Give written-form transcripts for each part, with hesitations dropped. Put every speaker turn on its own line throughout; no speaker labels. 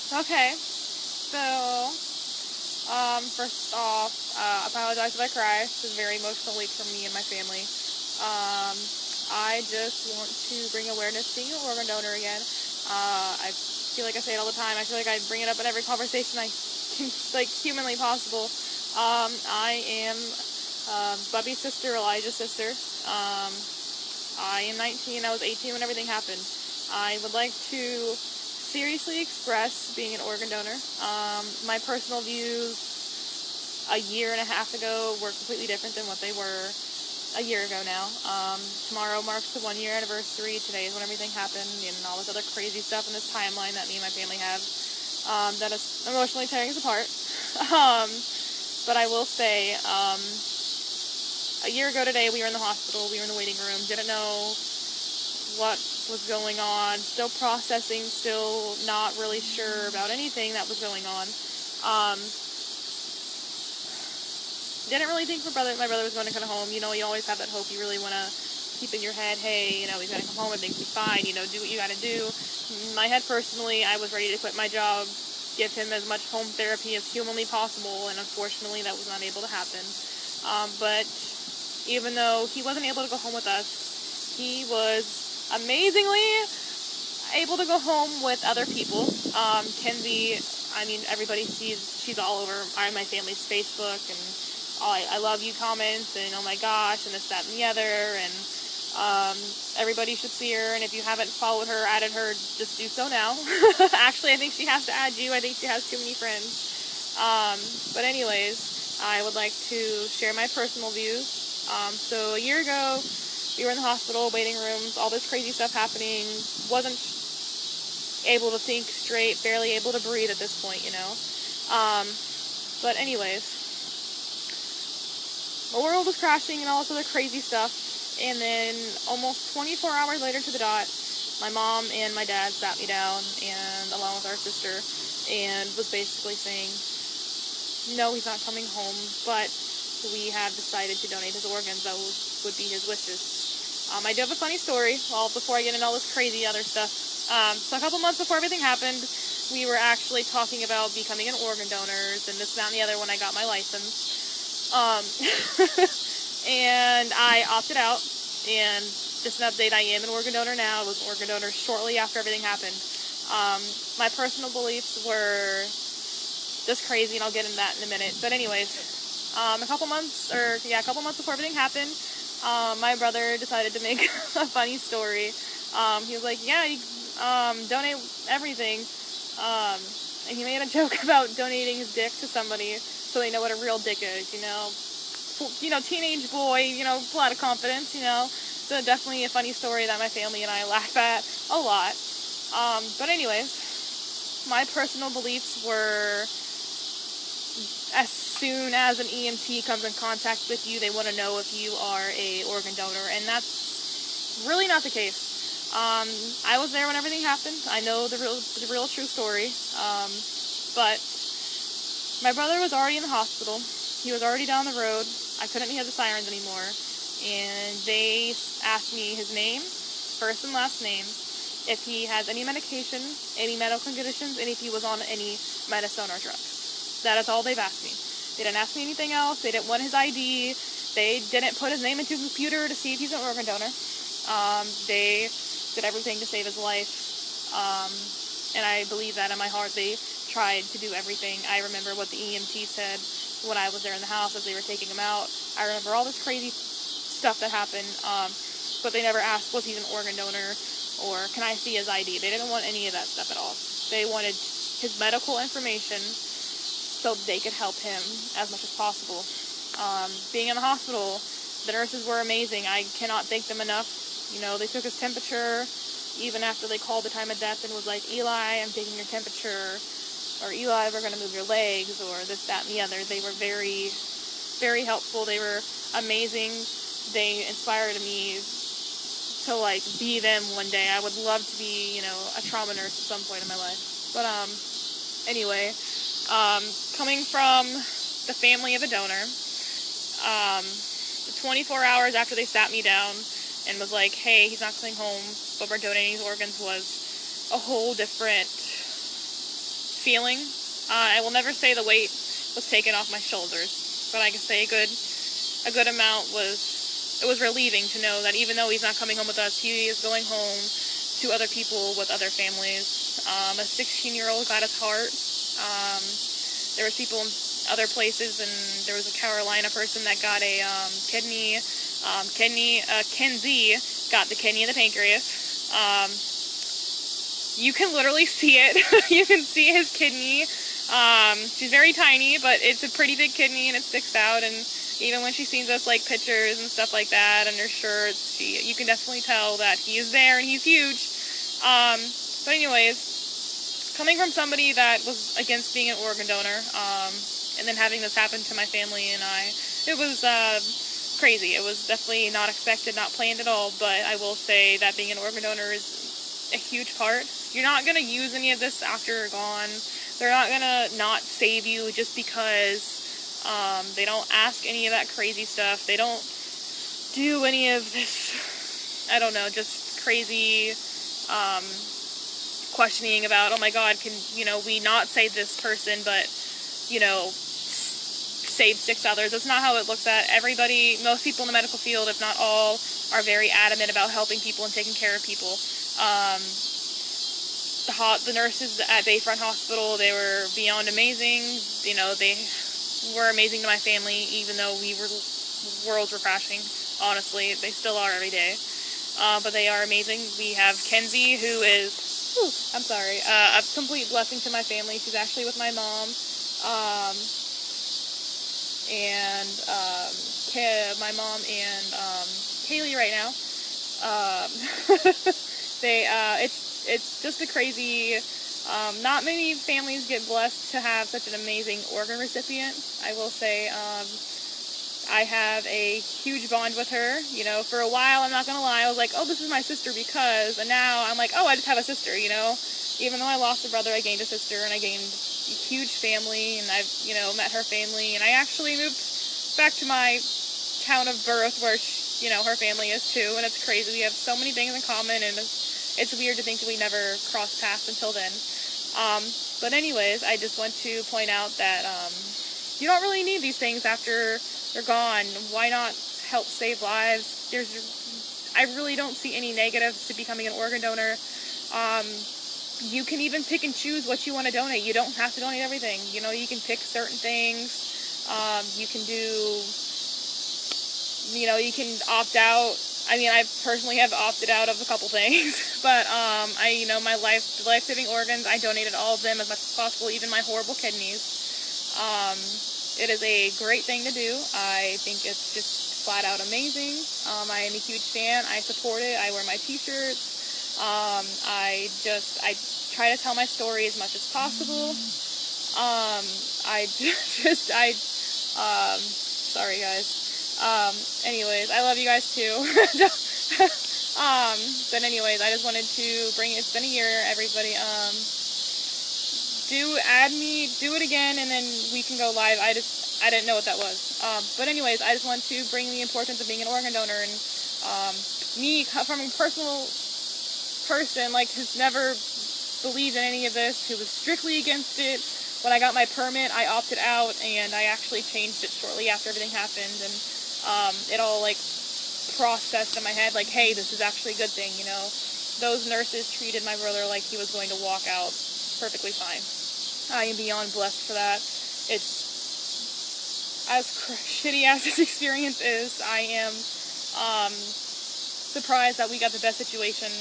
Okay, so, first off, I apologize if I cry. This is a very emotional week for me and my family. I just want to bring awareness to being an organ donor again. I feel like I say it all the time. I feel like I bring it up in every conversation I can, like, humanly possible. I am Bubby's sister, Elijah's sister. I am 19. I was 18 when everything happened. I would like to seriously express being an organ donor. My personal views a year and a half ago were completely different than what they were a year ago now. Tomorrow marks the 1 year anniversary. Today is when everything happened, and all this other crazy stuff in this timeline that me and my family have that is emotionally tearing us apart. But I will say, a year ago today, we were in the hospital, we were in the waiting room, didn't know what was going on, still processing, still not really sure about anything that was going on. Didn't really think my brother was going to come home. You know, you always have that hope. You really want to keep in your head, hey, you know, he's going to come home, everything's going to be fine, you know, do what you got to do. In my head, personally, I was ready to quit my job, give him as much home therapy as humanly possible, and unfortunately that was not able to happen. But even though he wasn't able to go home with us, he was amazingly able to go home with other people. Kenzie, I mean, everybody sees, she's all over my family's Facebook, and I love you comments, and oh my gosh, and this, that, and the other, and everybody should see her, and if you haven't followed her, added her, just do so now. Actually, I think she has to add you. I think she has too many friends. But anyways, I would like to share my personal views. So a year ago, we were in the hospital, waiting rooms, all this crazy stuff happening, wasn't able to think straight, barely able to breathe at this point, you know. But anyways, the world was crashing and all this other crazy stuff. And then almost 24 hours later to the dot, my mom and my dad sat me down, and along with our sister, and was basically saying, no, he's not coming home, but we have decided to donate his organs. That would be his wishes. I do have a funny story, before I get into all this crazy other stuff. So a couple months before everything happened, we were actually talking about becoming an organ donors, and this, that, and the other when I got my license. And I opted out, and just an update, I am an organ donor now. I was an organ donor shortly after everything happened. My personal beliefs were just crazy, and I'll get into that in a minute. But anyways, a couple months before everything happened, my brother decided to make a funny story. He was like, yeah, you, donate everything. And he made a joke about donating his dick to somebody so they know what a real dick is, you know. Teenage boy, you know, a lot of confidence, you know. So definitely a funny story that my family and I laugh at a lot. But anyways, my personal beliefs were, as soon as an EMT comes in contact with you, they want to know if you are a organ donor, and that's really not the case. I was there when everything happened. I know the real true story. But my brother was already in the hospital. He was already down the road. I couldn't hear the sirens anymore. And they asked me his name, first and last name, if he has any medication, any medical conditions, and if he was on any medicine or drugs. That is all they've asked me. They didn't ask me anything else. They didn't want his ID. They didn't put his name into a computer to see if he's an organ donor. They did everything to save his life. And I believe that in my heart. They tried to do everything. I remember what the EMT said when I was there in the house as they were taking him out. I remember all this crazy stuff that happened. But they never asked, was he an organ donor, or can I see his ID? They didn't want any of that stuff at all. They wanted his medical information so they could help him as much as possible. Being in the hospital, the nurses were amazing. I cannot thank them enough. You know, they took his temperature even after they called the time of death and was like, Eli, I'm taking your temperature, or Eli, we're going to move your legs, or this, that, and the other. They were very, very helpful. They were amazing. They inspired me to, like, be them one day. I would love to be, you know, a trauma nurse at some point in my life. But, anyway, coming from the family of a donor, 24 hours after they sat me down and was like, hey, he's not coming home, but we're donating his organs, was a whole different feeling. I will never say the weight was taken off my shoulders, but I can say a good amount was, it was relieving to know that even though he's not coming home with us, he is going home to other people with other families. A 16-year-old got his heart. There was people in other places, and there was a Carolina person that got a kidney. Kenzie got the kidney and the pancreas. You can literally see it. You can see his kidney. She's very tiny, but it's a pretty big kidney, and it sticks out. And even when she sees us like pictures and stuff like that under shirts, you can definitely tell that he is there and he's huge. But anyways, coming from somebody that was against being an organ donor, and then having this happen to my family and I, it was crazy. It was definitely not expected, not planned at all. But I will say that being an organ donor is a huge part. You're not going to use any of this after you're gone. They're not going to not save you just because they don't ask any of that crazy stuff. They don't do any of this, I don't know, just crazy questioning about, oh my God, can, we not save this person, but, save 6 others. That's not how it looks at. Everybody, most people in the medical field, if not all, are very adamant about helping people and taking care of people. The nurses at Bayfront Hospital, they were beyond amazing. They were amazing to my family, even though worlds were crashing. Honestly, they still are every day. But they are amazing. We have Kenzie, who is, I'm sorry, a complete blessing to my family. She's actually with my mom. My mom and Kaylee right now. It's just a crazy. Not many families get blessed to have such an amazing organ recipient. I will say, I have a huge bond with her. For a while, I'm not gonna lie, I was like, oh, this is my sister because, and now I'm like, oh, I just have a sister. Even though I lost a brother, I gained a sister, and I gained a huge family, and I've, met her family, and I actually moved back to my town of birth where, her family is too, and it's crazy. We have so many things in common, and it's weird to think that we never crossed paths until then. But anyways, I just want to point out that you don't really need these things after they're gone. Why not help save lives? I really don't see any negatives to becoming an organ donor. You can even pick and choose what you want to donate. You don't have to donate everything. You can pick certain things. You can do, you can opt out. I mean, I personally have opted out of a couple things, but my life-saving organs, I donated all of them as much as possible, even my horrible kidneys. It is a great thing to do. I think it's just flat out amazing. I am a huge fan. I support it. I wear my t-shirts. I try to tell my story as much as possible. Sorry guys. Anyways, I love you guys too. But anyways, I just wanted to bring it. It's been a year, everybody. Add me, do it again, and then we can go live. I didn't know what that was. But anyways, I just want to bring the importance of being an organ donor, and me from a personal person, who's never believed in any of this, who was strictly against it. When I got my permit, I opted out, and I actually changed it shortly after everything happened, and it all processed in my head, hey, this is actually a good thing. Those nurses treated my brother like he was going to walk out perfectly fine. I am beyond blessed for that. It's as shitty as this experience is. I am surprised that we got the best situation.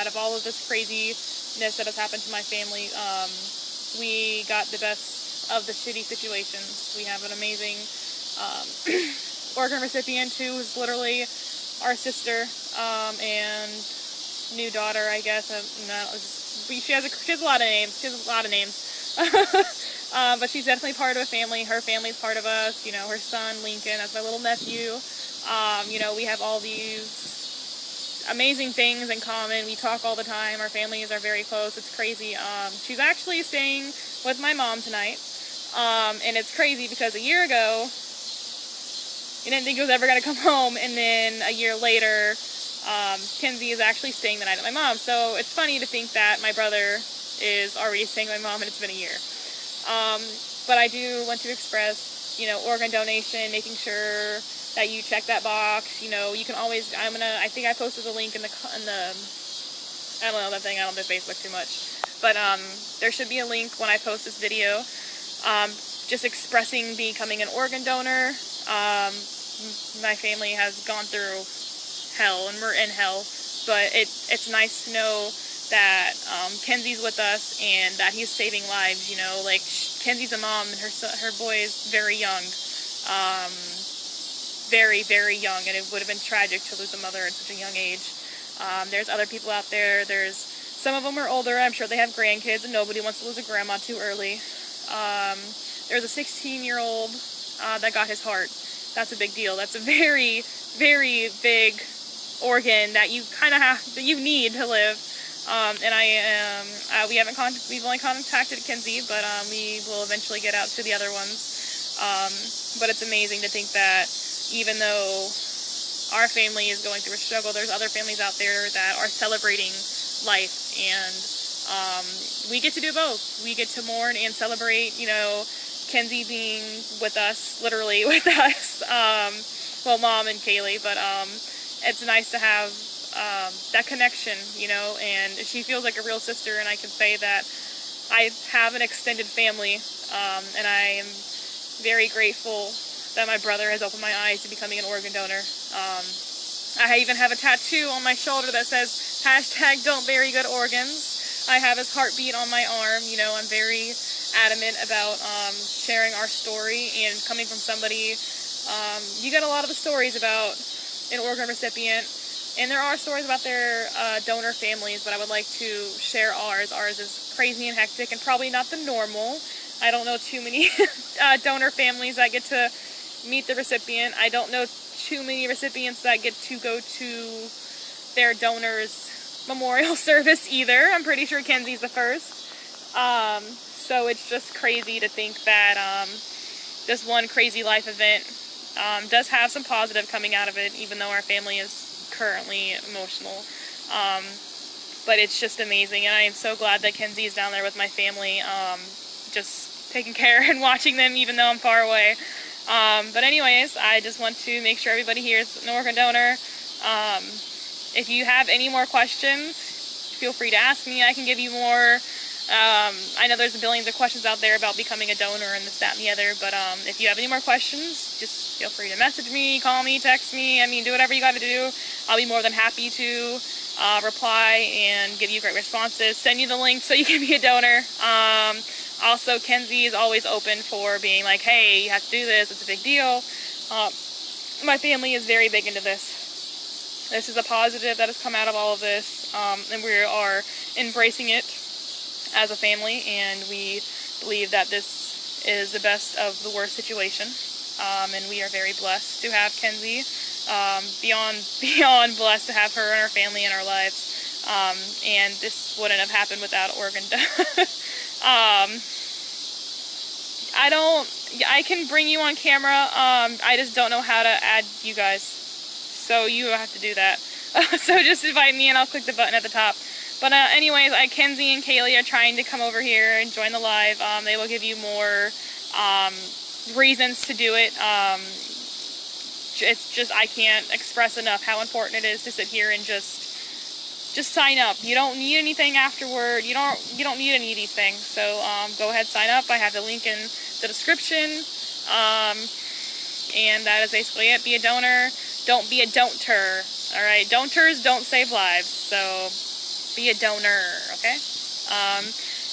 Out of all of this craziness that has happened to my family, we got the best of the shitty situations. We have an amazing organ recipient who is literally our sister and new daughter, I guess. She has a lot of names. But she's definitely part of a family. Her family's part of us. Her son Lincoln, that's my little nephew. We have all these amazing things in common. We talk all the time. Our families are very close. It's crazy. She's actually staying with my mom tonight. And it's crazy because a year ago, you didn't think it was ever going to come home, and then a year later, Kenzie is actually staying the night at my mom. So it's funny to think that my brother is already staying with my mom, and it's been a year. But I do want to express, you know, organ donation, making sure that you check that box. You know, you can always, I think I posted the link in the, I don't know that thing, I don't do Facebook too much. But there should be a link when I post this video, just expressing becoming an organ donor. My family has gone through hell, and we're in hell, but it's nice to know that Kenzie's with us and that he's saving lives. You know, like Kenzie's a mom and her boy is very young, very young, and it would have been tragic to lose a mother at such a young age. There's other people out there. Some of them are older. I'm sure they have grandkids, and nobody wants to lose a grandma too early. There's a 16-year-old that got his heart. That's a big deal. That's a very, very big organ that you you need to live. And we've only contacted Kenzie, but we will eventually get out to the other ones. But it's amazing to think that even though our family is going through a struggle, there's other families out there that are celebrating life, and we get to do both. We get to mourn and celebrate, you know, Kenzie being with us, literally with us. Well, Mom and Kaylee, but it's nice to have that connection, you know, and she feels like a real sister, and I can say that I have an extended family, and I am very grateful that my brother has opened my eyes to becoming an organ donor. I even have a tattoo on my shoulder that says #don't bury good organs. I have his heartbeat on my arm. You know, I'm very adamant about sharing our story, and coming from somebody, you get a lot of the stories about an organ recipient, and there are stories about their donor families, but I would like to share ours. Ours is crazy and hectic, and probably not the normal. I don't know too many donor families that get to meet the recipient. I don't know too many recipients that get to go to their donor's memorial service either. I'm pretty sure Kenzie's the first. So it's just crazy to think that this one crazy life event does have some positive coming out of it, even though our family is currently emotional. But it's just amazing, and I am so glad that Kenzie is down there with my family, just taking care and watching them even though I'm far away. But anyways, I just want to make sure everybody here is an organ donor. If you have any more questions, feel free to ask me. I can give you more. I know there's billions of questions out there about becoming a donor and this, that, and the other, but if you have any more questions, just feel free to message me, call me, text me. I mean, do whatever you got to do. I'll be more than happy to reply and give you great responses, send you the link so you can be a donor. Also, Kenzie is always open for being like, hey, you have to do this, it's a big deal. My family is very big into this. This is a positive that has come out of all of this, and we are embracing it as a family, and we believe that this is the best of the worst situation, and we are very blessed to have Kenzie, beyond blessed to have her and her family in our lives, and this wouldn't have happened without organ I can bring you on camera, I just don't know how to add you guys, so you have to do that. So just invite me and I'll click the button at the top. But anyways, Kenzie and Kaylee are trying to come over here and join the live. They will give you more reasons to do it. It's just, I can't express enough how important it is to sit here and just sign up. You don't need anything afterward. You don't need any of these things. So go ahead, sign up. I have the link in the description. And that is basically it. Be a donor. Don't be a don'ter. All right, don'ters don't save lives. So be a donor, okay?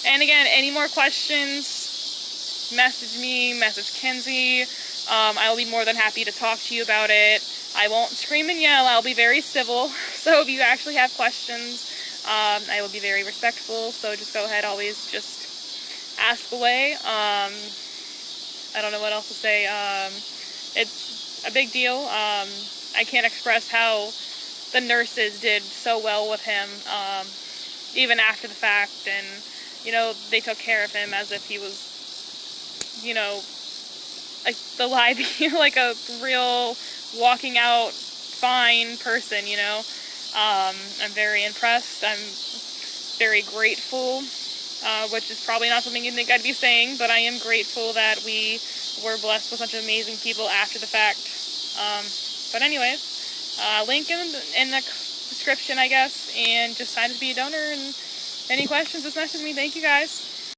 And again, any more questions, message me, message Kenzie. I will be more than happy to talk to you about it. I won't scream and yell. I'll be very civil. So if you actually have questions, I will be very respectful. So just go ahead, always just ask away. I don't know what else to say. It's a big deal. I can't express how the nurses did so well with him, even after the fact, and, you know, they took care of him as if he was, you know, like the live, like a real walking out fine person, you know. I'm very impressed. I'm very grateful which is probably not something you'd think I'd be saying, but I am grateful that we were blessed with such amazing people after the fact. But anyways, link in the description, I guess, and just sign up to be a donor, and any questions, just message me. Thank you, guys.